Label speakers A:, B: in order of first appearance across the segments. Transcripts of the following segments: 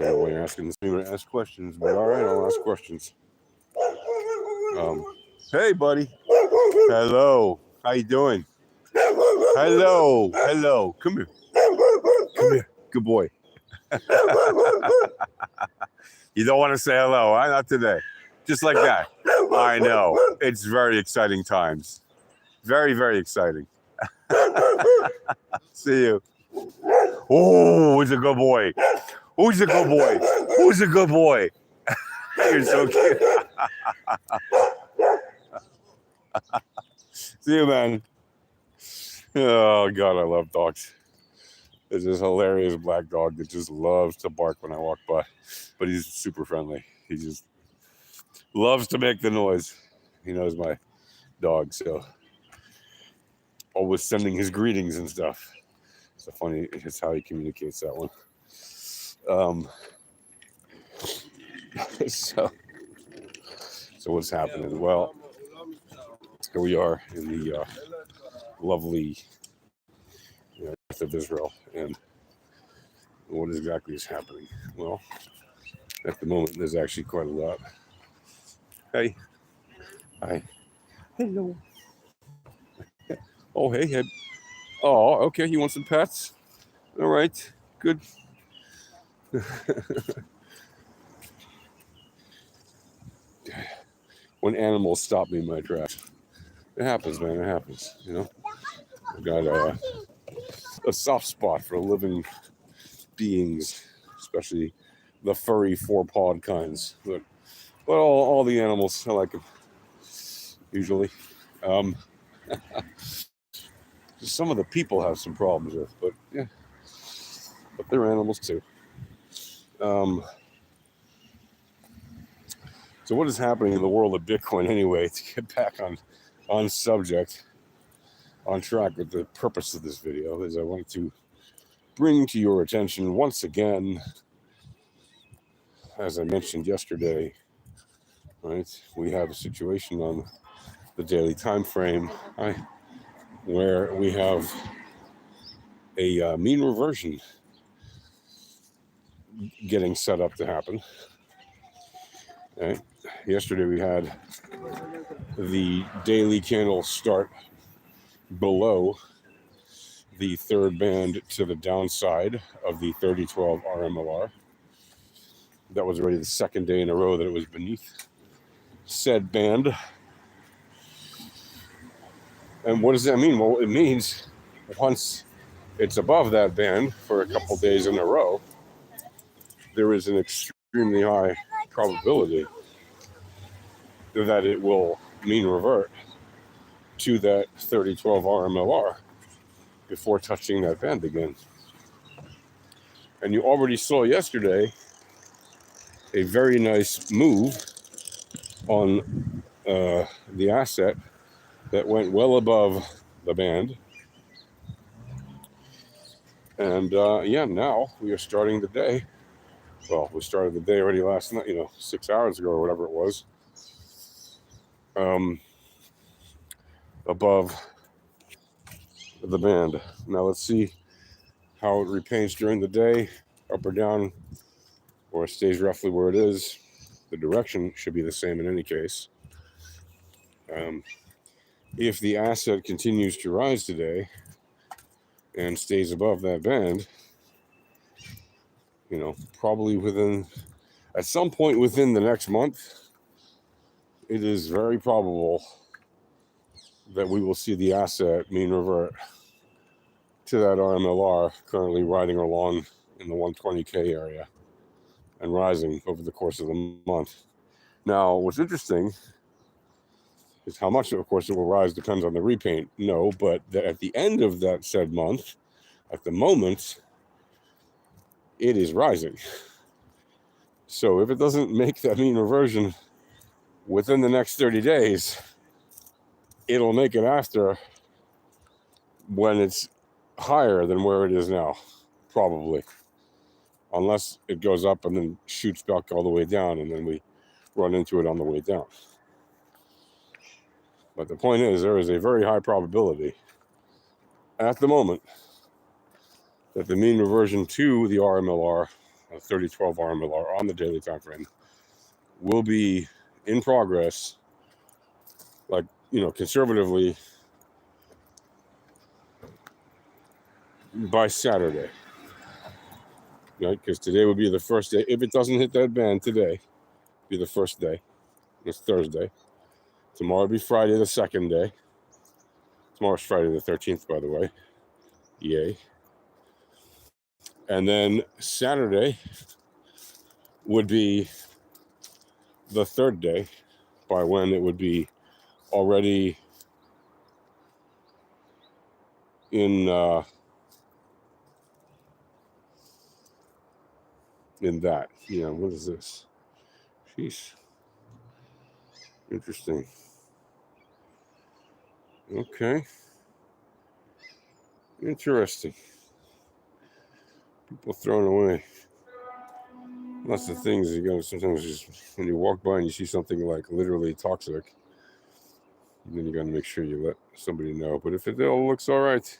A: Good boy asking me to ask questions, but all right, I'll ask questions. Hey, buddy. Hello. How you doing? Hello. Hello. Come here. Come here. Good boy. You don't want to say hello, huh? Not today. Just like that. I know. It's very exciting times. Very, very exciting. See you. Oh, he's a good boy. Who's a good boy? Who's a good boy? You're so cute. See you, man. Oh, God, I love dogs. There's this hilarious black dog that just loves to bark when I walk by, but he's super friendly. He just loves to make the noise. He knows my dog, so always sending his greetings and stuff. So funny, it's how he communicates that one. So what's happening? Well, here we are in the lovely north of Israel, and what exactly is happening? Well, at the moment, there's actually quite a lot. Hey, hi, hello. Oh, hey. Oh, okay. You want some pets? All right, good. When animals stop me in my tracks, it happens, man. It happens. You know, I've got a soft spot for living beings, especially the furry four-pawed kinds. But all the animals, I like them usually. Some of the people have some problems with, but yeah, but they're animals too. So what is happening in the world of Bitcoin anyway, to get back on subject, on track with the purpose of this video, is I want to bring to your attention once again, as I mentioned yesterday, right, we have a situation on the daily time frame, right, where we have a mean reversion getting set up to happen. Right. Yesterday we had the daily candle start below the third band to the downside of the 3012 RMLR. That was already the second day in a row that it was beneath said band. And what does that mean? Well, it means once it's above that band for a couple days in a row, there is an extremely high probability that it will mean revert to that 3012 RMLR before touching that band again. And you already saw yesterday a very nice move on the asset that went well above the band. And yeah, now we are starting the day. Well, we started the day already last night, 6 hours ago or whatever it was. Above the band. Now let's see how it repaints during the day, up or down, or it stays roughly where it is. The direction should be the same in any case. If the asset continues to rise today and stays above that band, probably at some point within the next month, it is very probable that we will see the asset mean revert to that RMLR currently riding along in the 120K area and rising over the course of the month. Now, what's interesting is how much, of course, it will rise depends on the repaint. No, but at the end of that said month, at the moment, it is rising. So if it doesn't make that mean reversion within the next 30 days, it'll make it after, when it's higher than where it is now, probably. Unless it goes up and then shoots back all the way down, and then we run into it on the way down. But the point is, there is a very high probability at the moment that the mean reversion to the RMLR 3012 RMLR on the daily time frame will be in progress, like, conservatively by Saturday, right? Because today would be the first day. If it doesn't hit that band today, be the first day. It's Thursday. Tomorrow will be Friday, the second day. Tomorrow's Friday the 13th, by the way. Yay. And then Saturday would be the third day, by when it would be already in that. What is this? Sheesh. Interesting. Okay. Interesting. People throwing away lots of things. Sometimes just when you walk by and you see something like literally toxic, then you got to make sure you let somebody know. But if it all looks all right,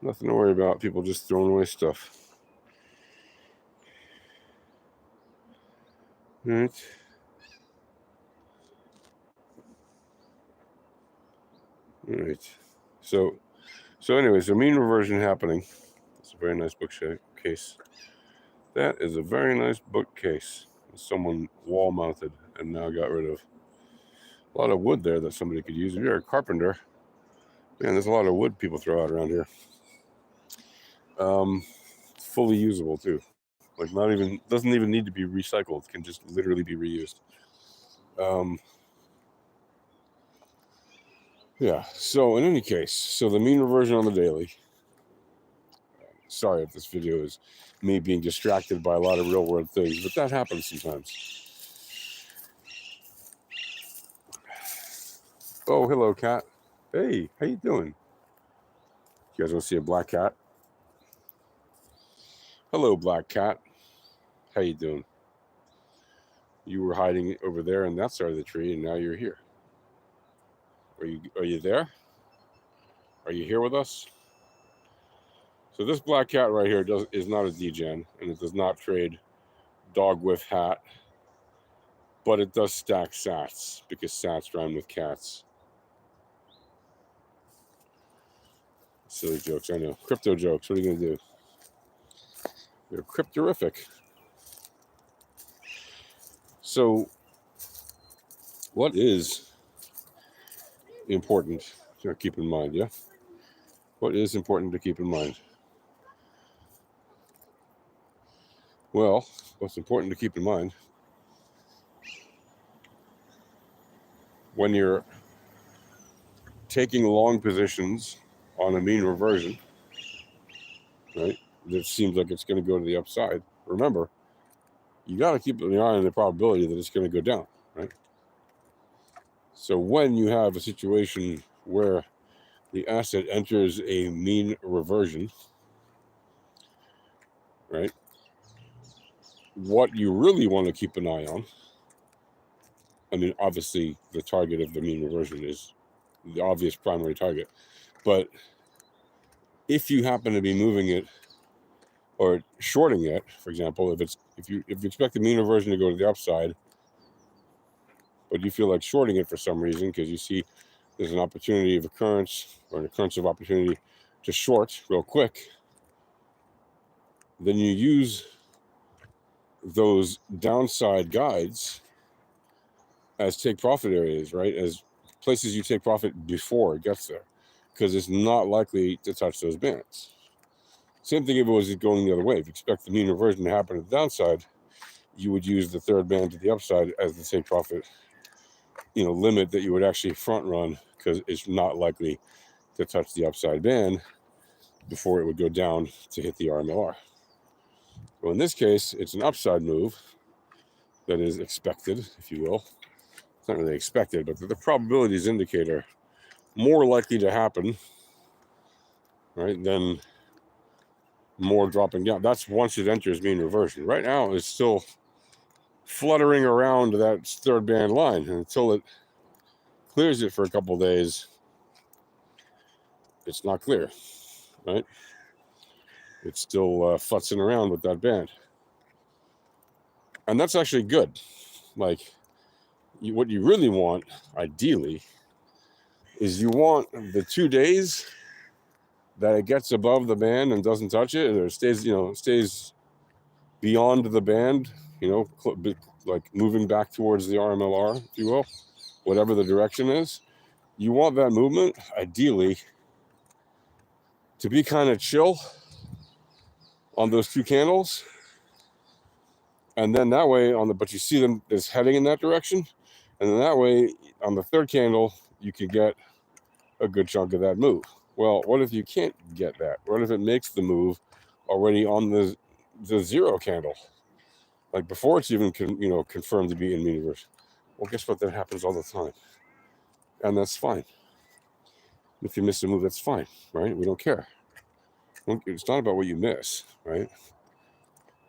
A: nothing to worry about. People just throwing away stuff. All right. All right. So anyways, mean reversion happening. It's a very nice bookcase. That is a very nice bookcase. Someone wall mounted and now got rid of. A lot of wood there that somebody could use. If you're a carpenter, man, there's a lot of wood people throw out around here. Fully usable too. Like doesn't even need to be recycled. It can just literally be reused. Yeah. So in any case, the mean reversion on the daily. Sorry if this video is me being distracted by a lot of real world things, but that happens sometimes. Oh, hello, cat. Hey, how you doing? You guys want to see a black cat? Hello, black cat. How you doing? You were hiding over there on that side of the tree, and now you're here. Are you there? Are you here with us? So this black cat right here is not a degen, and it does not trade dog with hat, but it does stack sats because sats rhyme with cats. Silly jokes, I know. Crypto jokes. What are you gonna do? They're cryptorific. So, what is important to keep in mind? Yeah. What is important to keep in mind? Well, what's important to keep in mind when you're taking long positions on a mean reversion, right? That seems like it's going to go to the upside. Remember, you got to keep an eye on the probability that it's going to go down, right? So when you have a situation where the asset enters a mean reversion, right? What you really want to keep an eye on, I mean, obviously the target of the mean reversion is the obvious primary target, but if you happen to be moving it or shorting it, for example, if you expect the mean reversion to go to the upside, but you feel like shorting it for some reason because you see there's an opportunity of occurrence or an occurrence of opportunity to short real quick, then you use those downside guides as take profit areas, right? As places you take profit before it gets there, because it's not likely to touch those bands. Same thing if it was going the other way. If you expect the mean reversion to happen at the downside, you would use the third band to the upside as the take profit, limit that you would actually front run, because it's not likely to touch the upside band before it would go down to hit the RMLR. Well, in this case, it's an upside move that is expected, if you will. It's not really expected, but the probabilities indicator more likely to happen, right, than more dropping down. That's once it enters mean reversion. Right now, it's still fluttering around that third band line, and until it clears it for a couple of days, it's not clear, right? It's still futzing around with that band. And that's actually good. Like, what you really want, ideally, is you want the 2 days that it gets above the band and doesn't touch it, or stays beyond the band, like moving back towards the RMLR, if you will, whatever the direction is. You want that movement, ideally, to be kind of chill on those 2 candles. And then that way, but you see them as heading in that direction. And then that way, on the 3rd candle, you can get a good chunk of that move. Well, what if you can't get that? What if it makes the move already on the 0 candle? Like before it's even confirmed to be in mean reversion. Well, guess what? That happens all the time. And that's fine. If you miss a move, that's fine, right? We don't care. It's not about what you miss, right?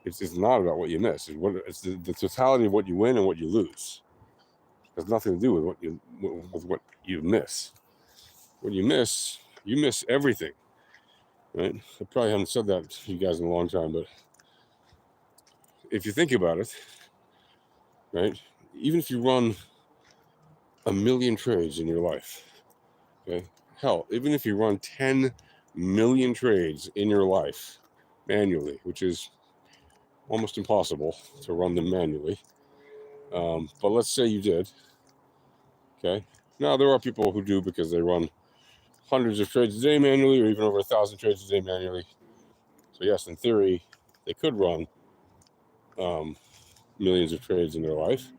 A: It's not about what you miss. It's the totality of what you win and what you lose. It has nothing to do with what you miss. When you miss everything, right? I probably haven't said that to you guys in a long time, but if you think about it, right? Even if you run 1 million trades in your life, okay? Hell, even if you run 10 million trades in your life manually, which is almost impossible to run them manually. But let's say you did, okay? Now, there are people who do because they run hundreds of trades a day manually, or even over 1,000 trades a day manually. So yes, in theory, they could run millions of trades in their life,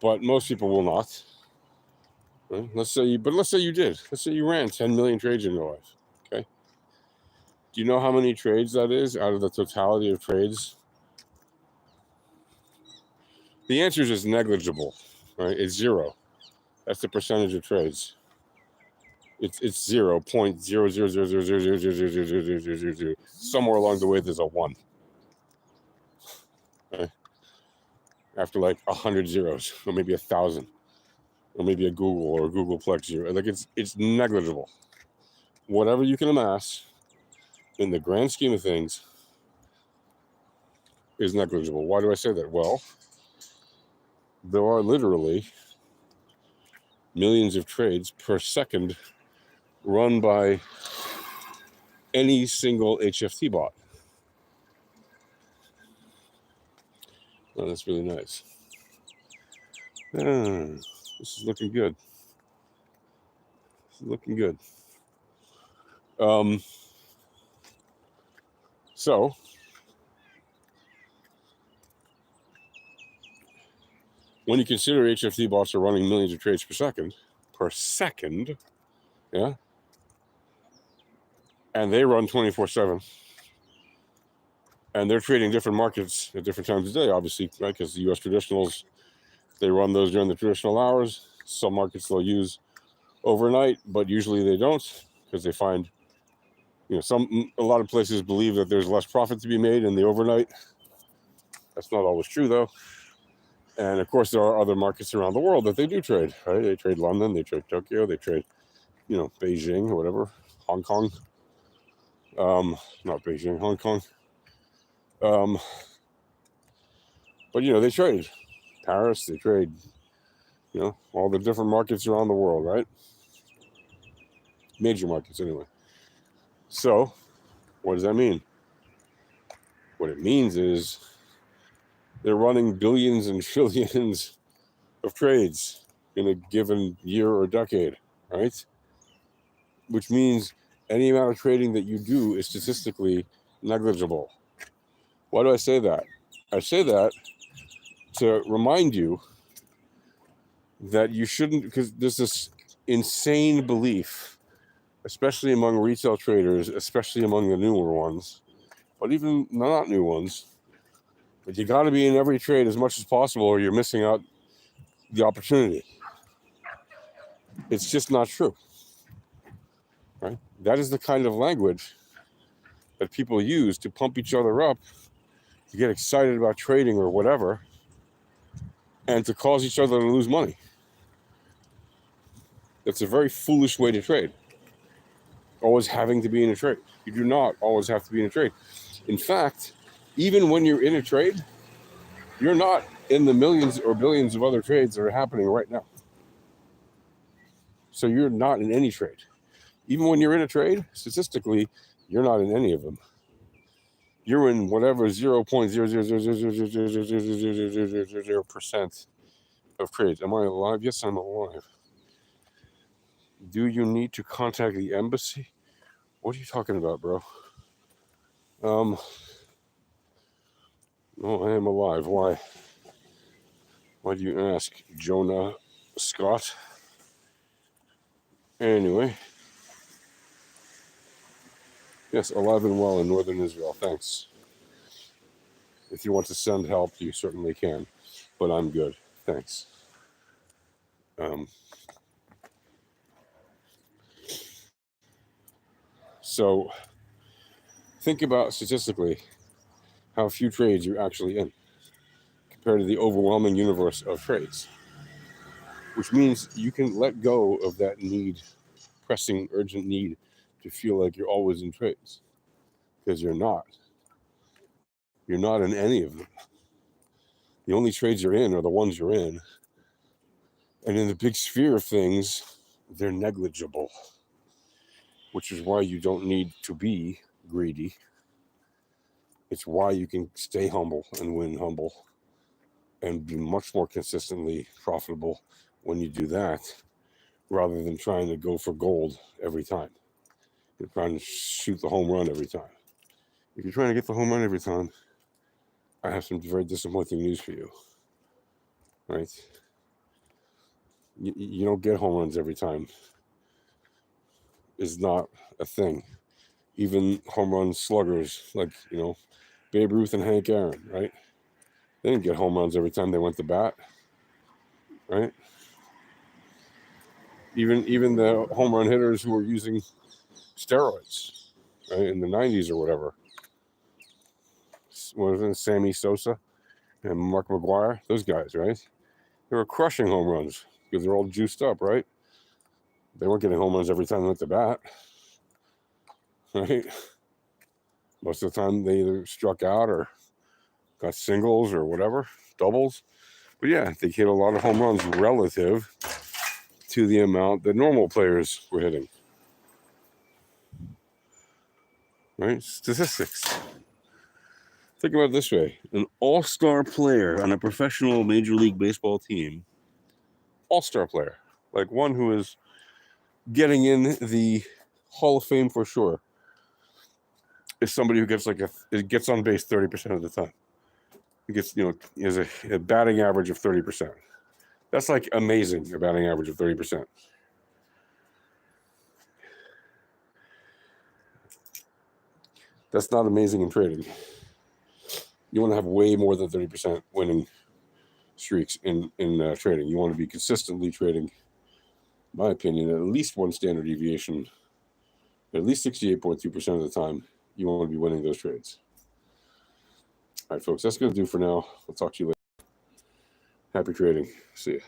A: but most people will not. Right? Let's say you did. Let's say you ran 10 million trades in your life. Okay. Do you know how many trades that is out of the totality of trades? The answer is negligible, right? It's 0. That's the percentage of trades. It's 0.00000000000. Somewhere along the way, there's a 1. Okay? After like 100 zeros, or maybe 1,000, or maybe a Google or a Googleplex 0. Like it's negligible. Whatever you can amass, in the grand scheme of things, is negligible. Why do I say that? Well, there are literally millions of trades per second run by any single HFT bot. Oh, that's really nice. This is looking good. So when you consider HFT bots are running millions of trades per second, yeah, and they run 24/7, and they're trading different markets at different times of day, obviously, right? Because the U.S. traditionals, they run those during the traditional hours. Some markets they'll use overnight, but usually they don't, because they find, a lot of places believe that there's less profit to be made in the overnight. That's not always true, though. And of course, there are other markets around the world that they do trade, right? They trade London, they trade Tokyo, they trade, Beijing or whatever, Hong Kong. Not Beijing, Hong Kong. But they trade Paris, they trade, all the different markets around the world, right? Major markets, anyway. So, what does that mean? What it means is they're running billions and trillions of trades in a given year or decade, right? Which means any amount of trading that you do is statistically negligible. Why do I say that? I say that to remind you that you shouldn't, because there's this insane belief, especially among retail traders, especially among the newer ones, but even not new ones, but you got to be in every trade as much as possible or you're missing out the opportunity. It's just not true, right? That is the kind of language that people use to pump each other up, to get excited about trading or whatever, and to cause each other to lose money. That's a very foolish way to trade. Always having to be in a trade. You do not always have to be in a trade. In fact, even when you're in a trade, You're not in the millions or billions of other trades that are happening right now. So you're not in any trade. Even when you're in a trade, statistically, you're not in any of them. You're in whatever 0.000000000% of trades. Am I alive? Yes, I'm alive. Do you need to contact the embassy? What are you talking about, bro? No, I am alive. Why? Why do you ask, Jonah Scott? Anyway. Yes, alive and well in northern Israel. Thanks. If you want to send help, you certainly can. But I'm good. Thanks. So think about statistically how few trades you're actually in compared to the overwhelming universe of trades, which means you can let go of that need, pressing, urgent need to feel like you're always in trades, because you're not. You're not in any of them. The only trades you're in are the ones you're in. And in the big sphere of things, they're negligible, which is why you don't need to be greedy. It's why you can stay humble and win humble and be much more consistently profitable when you do that, rather than trying to go for gold every time. You're trying to shoot the home run every time. If you're trying to get the home run every time, I have some very disappointing news for you, right? You don't get home runs every time. It's not a thing. Even home run sluggers like, Babe Ruth and Hank Aaron, right? They didn't get home runs every time they went to bat, right? Even the home run hitters who were using steroids, right, in the 90s or whatever. What was it, Sammy Sosa and Mark McGwire? Those guys, right? They were crushing home runs because they're all juiced up, right? They weren't getting home runs every time they went to bat, right? Most of the time they either struck out or got singles or whatever, doubles. But yeah, they hit a lot of home runs relative to the amount that normal players were hitting. Right? Statistics. Think about it this way. An all-star player on a professional Major League Baseball team, all-star player, like one who is getting in the Hall of Fame for sure, is somebody who gets gets on base 30% of the time. He gets, is a batting average of 30%. That's like amazing, a batting average of 30%. That's not amazing in trading. You want to have way more than 30% winning streaks in trading. You want to be consistently trading, in my opinion, at least one standard deviation, at least 68.2% of the time. You want to be winning those trades. All right, folks, that's going to do for now. I'll talk to you later. Happy trading. See ya.